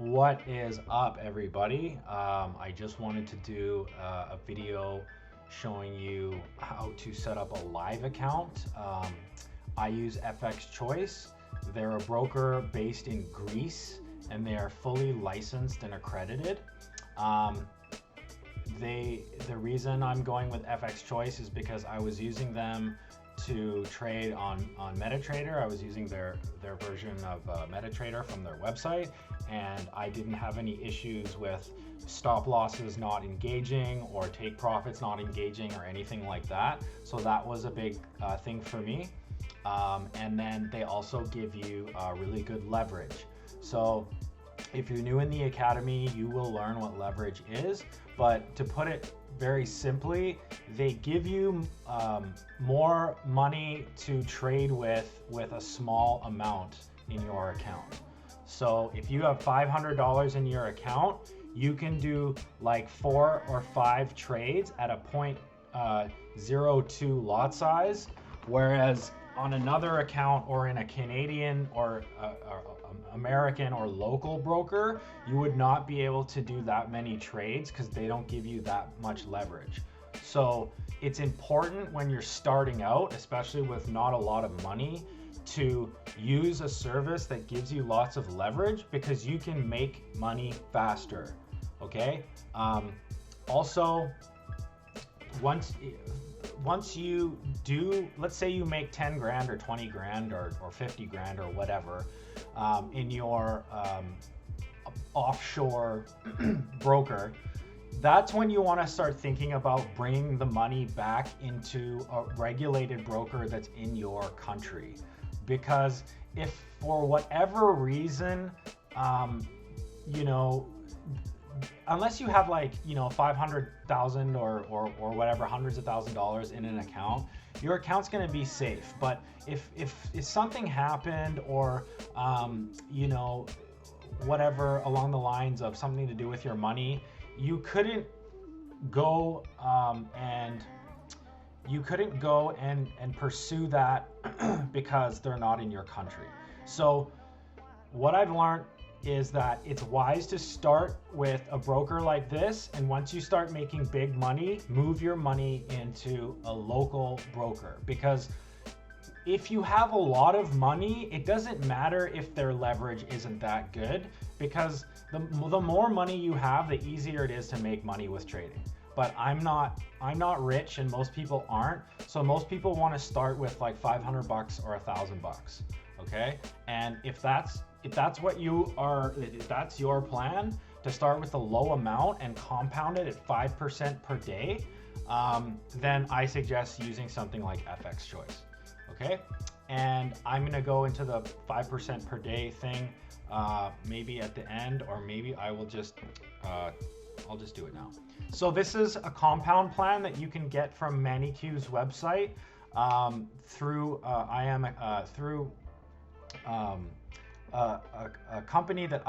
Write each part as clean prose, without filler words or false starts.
What is up, everybody? I just wanted to do a video showing you how to set up a live account. I use FX Choice. They're a broker based in Greece and they are fully licensed and accredited. Um, the reason I'm going with FX Choice is because I was using them to trade on MetaTrader. I was using their version of MetaTrader from their website, and I didn't have any issues with stop losses not engaging or take profits not engaging or anything like that. So that was a big thing for me. And then they also give you really good leverage. So if you're new in the academy, you will learn what leverage is, but to put it very simply, they give you more money to trade with a small amount in your account. So if you have $500 in your account, you can do like 4 or 5 trades at a 0.02 lot size, whereas on another account or in a Canadian or American or local broker, you would not be able to do that many trades because they don't give you that much leverage. So it's important when you're starting out, especially with not a lot of money, to use a service that gives you lots of leverage because you can make money faster. Okay. Also, once you do, let's say you make 10 grand or 20 grand or 50 grand or whatever in your offshore broker, that's when you want to start thinking about bringing the money back into a regulated broker that's in your country. Because if for whatever reason, you know, unless you have like, you know, 500,000 or whatever, hundreds of $1,000s in an account, your account's going to be safe. But if something happened or, you know, whatever along the lines of something to do with your money, you couldn't go and pursue that because they're not in your country. So what I've learned is that it's wise to start with a broker like this, and once you start making big money, move your money into a local broker. Because if you have a lot of money, it doesn't matter if their leverage isn't that good, because the more money you have, the easier it is to make money with trading. But I'm not rich, and most people aren't. So most people want to start with like $500 or $1,000. Okay, and if that's what you are, if that's your plan, to start with a low amount and compound it at 5% per day, then I suggest using something like FX Choice. Okay, and I'm gonna go into the 5% per day thing maybe at the end, or maybe I will just I'll just do it now. So this is a compound plan that you can get from Manicue's website through a company that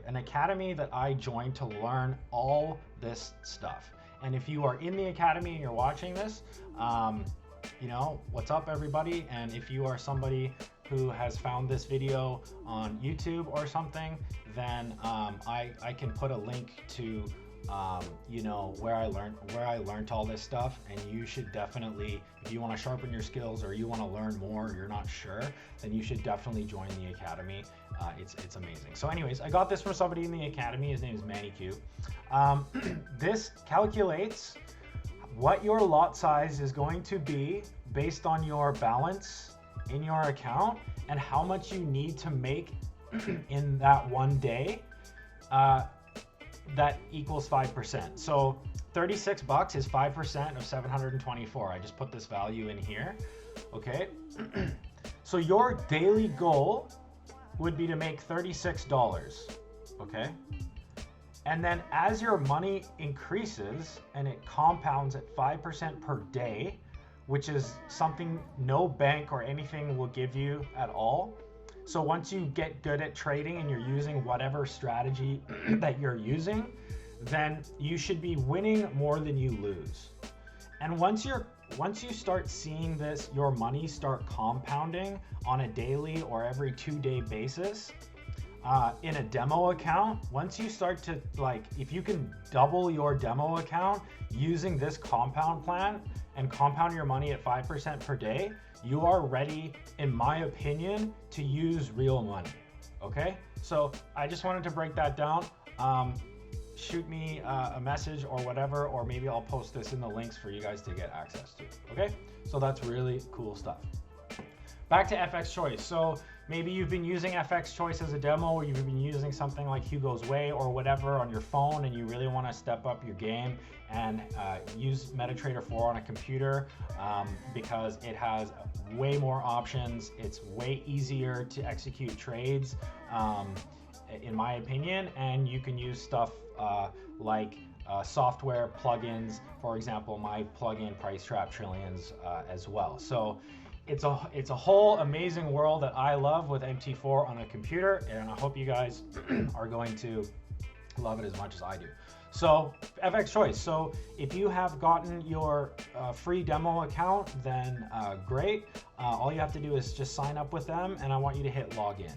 an academy that I joined to learn all this stuff. And if you are in the academy and you're watching this, you know, what's up, everybody? And if you are somebody who has found this video on YouTube or something, then I can put a link to you know, where I learned all this stuff. And you should definitely, if you want to sharpen your skills or you want to learn more, you're not sure, then you should definitely join the academy. It's amazing. So anyways, I got this from somebody in the academy. His name is Manicue. This calculates what your lot size is going to be based on your balance in your account and how much you need to make in that one day. That equals 5%. So $36 is 5% of 724. I just put this value in here. Okay. So your daily goal would be to make $36. Okay. And then as your money increases and it compounds at 5% per day, which is something no bank or anything will give you at all. So once you get good at trading and you're using whatever strategy that you're using, then you should be winning more than you lose. And once you start seeing this, your money start compounding on a daily or every 2-day basis, in a demo account, once you start to if you can double your demo account using this compound plan and compound your money at 5% per day, you are ready, in my opinion, to use real money. Okay, so I just wanted to break that down. Shoot me a message or whatever, or maybe I'll post this in the links for you guys to get access to. Okay, so that's really cool stuff. Back to FX Choice. So maybe you've been using FX Choice as a demo, or you've been using something like Hugo's Way or whatever on your phone, and you really want to step up your game and use MetaTrader 4 on a computer because it has way more options. It's way easier to execute trades, in my opinion, and you can use stuff like software plugins. For example, my plugin Pricetrap Trillions as well. So it's a whole amazing world that I love with MT4 on a computer, and I hope you guys are going to love it as much as I do. So FX Choice. So if you have gotten your free demo account, then great. All you have to do is just sign up with them, and I want you to hit login.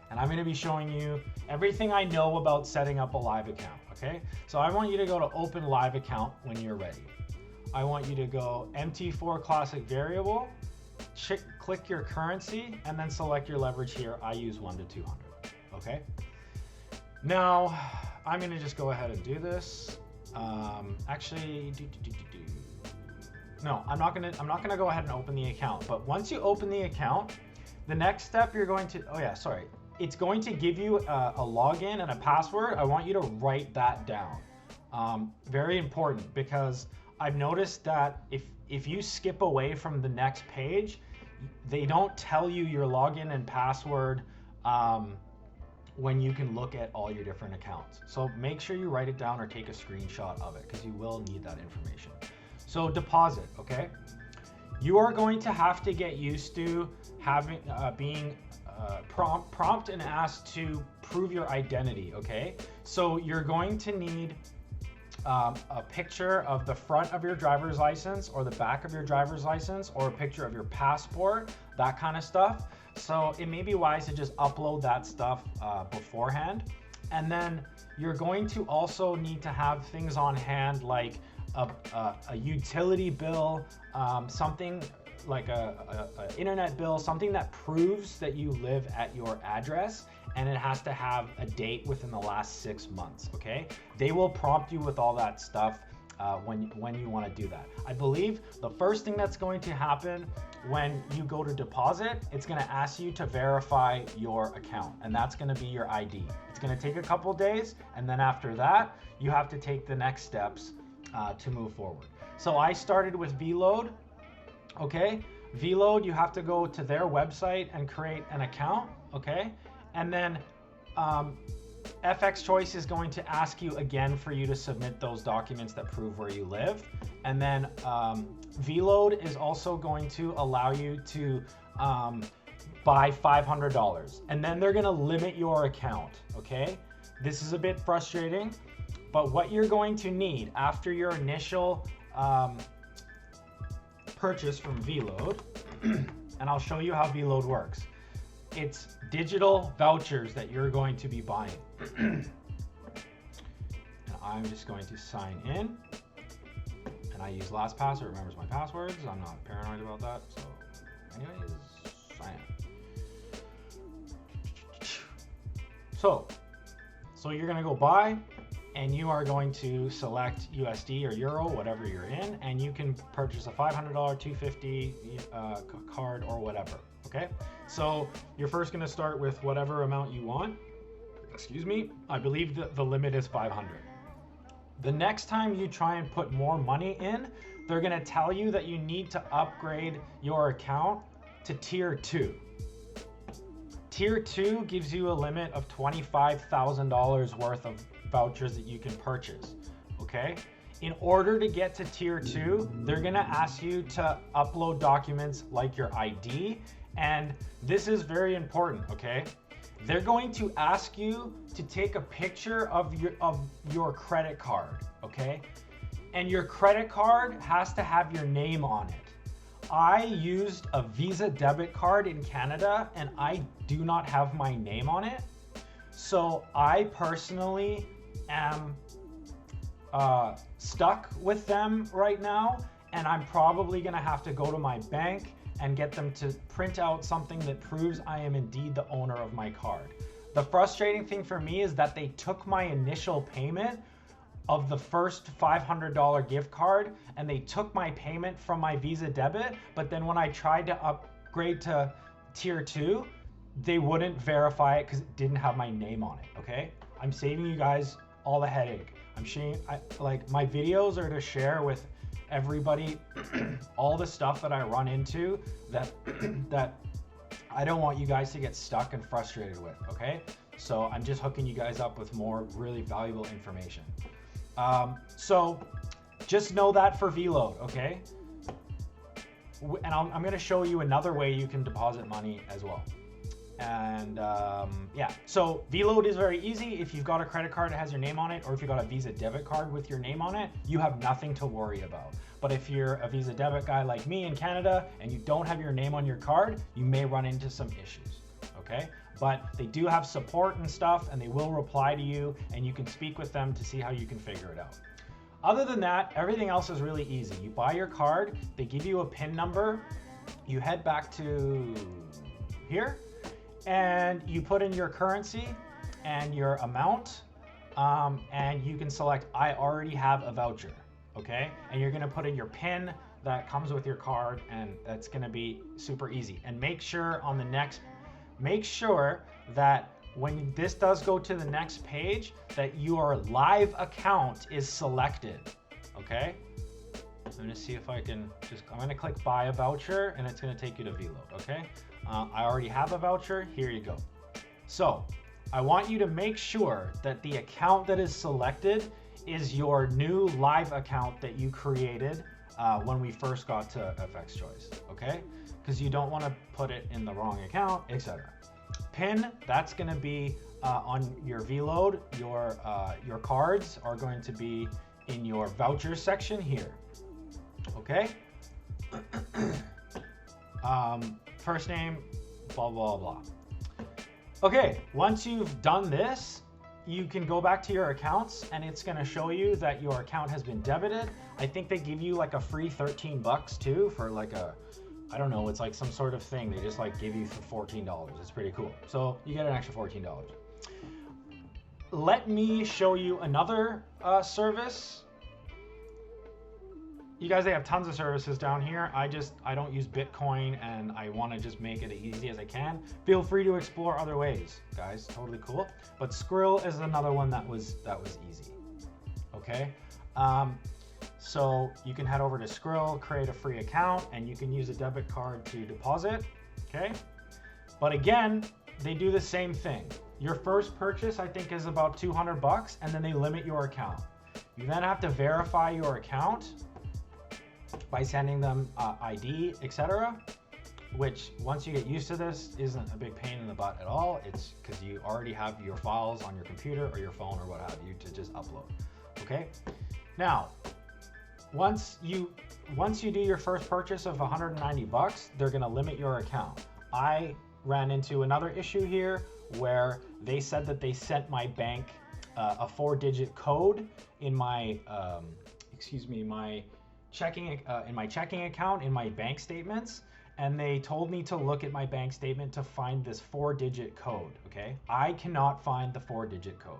And I'm going to be showing you everything I know about setting up a live account. Okay, so I want you to go to Open Live Account when you're ready. I want you to go MT4 Classic Variable, click your currency, and then select your leverage here. I use 1 to 200. Okay. Now I'm going to just go ahead and do this. Actually, no, I'm not going to go ahead and open the account. But once you open the account, the next step you're going to, it's going to give you a login and a password. I want you to write that down. Very important, because I've noticed that if you skip away from the next page, they don't tell you your login and password when you can look at all your different accounts. So make sure you write it down or take a screenshot of it, because you will need that information. So deposit, okay? You are going to have to get used to having being prompt and asked to prove your identity, okay? So you're going to need a picture of the front of your driver's license or the back of your driver's license, or a picture of your passport, that kind of stuff. So it may be wise to just upload that stuff beforehand. And then you're going to also need to have things on hand like a utility bill, something like a internet bill, something that proves that you live at your address, and it has to have a date within the last 6 months, okay? They will prompt you with all that stuff when you want to do that. I believe the first thing that's going to happen when you go to deposit, it's going to ask you to verify your account, and that's going to be your ID. It's going to take a couple days, and then after that, you have to take the next steps to move forward. So I started with VLoad. Okay, VLoad, you have to go to their website and create an account, okay? And then FX Choice is going to ask you again for you to submit those documents that prove where you live. And then VLoad is also going to allow you to buy $500. And then they're gonna limit your account, okay? This is a bit frustrating, but what you're going to need after your initial purchase from VLoad, and I'll show you how VLoad works. It's digital vouchers that you're going to be buying. And I'm just going to sign in, and I use LastPass, it remembers my passwords. I'm not paranoid about that. So anyways, sign in. So you're gonna go buy, and you are going to select USD or Euro, whatever you're in, and you can purchase a $500, $250 card or whatever, okay? So you're first gonna start with whatever amount you want. Excuse me, I believe that the limit is 500. The next time you try and put more money in, they're gonna tell you that you need to upgrade your account to Tier 2. Tier 2 gives you a limit of $25,000 worth of vouchers that you can purchase, okay? In order to get to Tier 2, they're gonna ask you to upload documents like your ID, and this is very important, okay? They're going to ask you to take a picture of your credit card, okay? And your credit card has to have your name on it. I used a Visa debit card in Canada and I do not have my name on it. So I personally am stuck with them right now, and I'm probably gonna have to go to my bank and get them to print out something that proves I am indeed the owner of my card. The frustrating thing for me is that they took my initial payment of the first $500 gift card and they took my payment from my Visa debit, but then when I tried to upgrade to tier 2, they wouldn't verify it because it didn't have my name on it, okay? I'm saving you guys all the headache. Like my videos are to share with everybody all the stuff that I run into that that I don't want you guys to get stuck and frustrated with, okay? So I'm just hooking you guys up with more really valuable information. So just know that for VLOAD, okay? And I'm gonna show you another way you can deposit money as well. And yeah, so VLOAD is very easy. If you've got a credit card that has your name on it, or if you've got a Visa debit card with your name on it, you have nothing to worry about. But if you're a Visa debit guy like me in Canada and you don't have your name on your card, you may run into some issues, okay? But they do have support and stuff, and they will reply to you, and you can speak with them to see how you can figure it out. Other than that, everything else is really easy. You buy your card, they give you a PIN number, you head back to here, and you put in your currency and your amount, and you can select I already have a voucher, okay? And you're gonna put in your PIN that comes with your card, and that's gonna be super easy. And make sure that when this does go to the next page, that your live account is selected, okay? I'm gonna see if I'm gonna click buy a voucher, and it's gonna take you to VLOAD, okay? I already have a voucher, here you go. So I want you to make sure that the account that is selected is your new live account that you created when we first got to FX Choice, okay? Because you don't want to put it in the wrong account, etc. PIN, that's going to be on your VLOAD. Your cards are going to be in your voucher section here, okay? First name, blah, blah, blah. Okay, once you've done this, you can go back to your accounts and it's gonna show you that your account has been debited. I think they give you like a free 13 bucks too for like I don't know, it's like some sort of thing. They just like give you for $14. It's pretty cool. So you get an extra $14. Let me show you another service. You guys, they have tons of services down here. I don't use Bitcoin, and I want to just make it as easy as I can. Feel free to explore other ways, guys. Totally cool. But Skrill is another one that was easy. Okay. So you can head over to Skrill, create a free account, and you can use a debit card to deposit. Okay. But again, they do the same thing. Your first purchase, I think, is about 200 bucks, and then they limit your account. You then have to verify your account by sending them ID, etc., which once you get used to this isn't a big pain in the butt at all. It's because you already have your files on your computer or your phone or what have you to just upload. Okay. Now, once you do your first purchase of 190 bucks, they're going to limit your account. I ran into another issue here where they said that they sent my bank a 4-digit code in my my checking account in my bank statements, and they told me to look at my bank statement to find this 4-digit code. Okay, I cannot find the 4-digit code.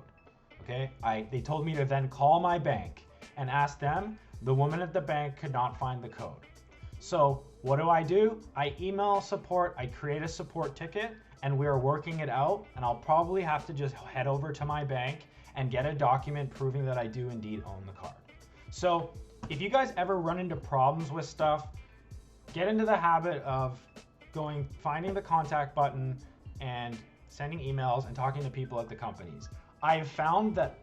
Okay, they told me to then call my bank and ask them. The woman at the bank could not find the code. So what do? I email support, I create a support ticket, and we're working it out, and I'll probably have to just head over to my bank and get a document proving that I do indeed own the card. So if you guys ever run into problems with stuff, get into the habit of finding the contact button and sending emails and talking to people at the companies. I've found that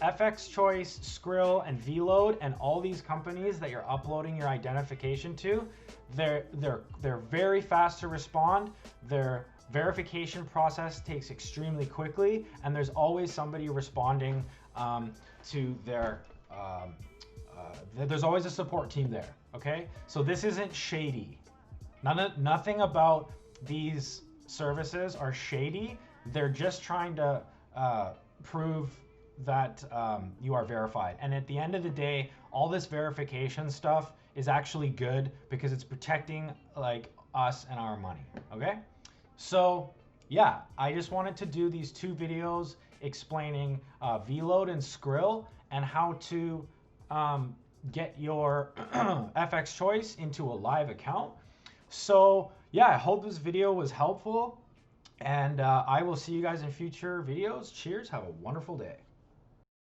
FX Choice, Skrill, and VLOAD, and all these companies that you're uploading your identification to, they're very fast to respond. Their verification process takes extremely quickly, and there's always somebody responding to their. There's always a support team there. Okay, so this isn't shady. Nothing about these services are shady. They're just trying to prove that you are verified. And at the end of the day, all this verification stuff is actually good because it's protecting like us and our money. Okay, so yeah, I just wanted to do these two videos explaining Vload and Skrill and how to get your FX Choice into a live account. So yeah, I hope this video was helpful, and I will see you guys in future videos. Cheers, have a wonderful day.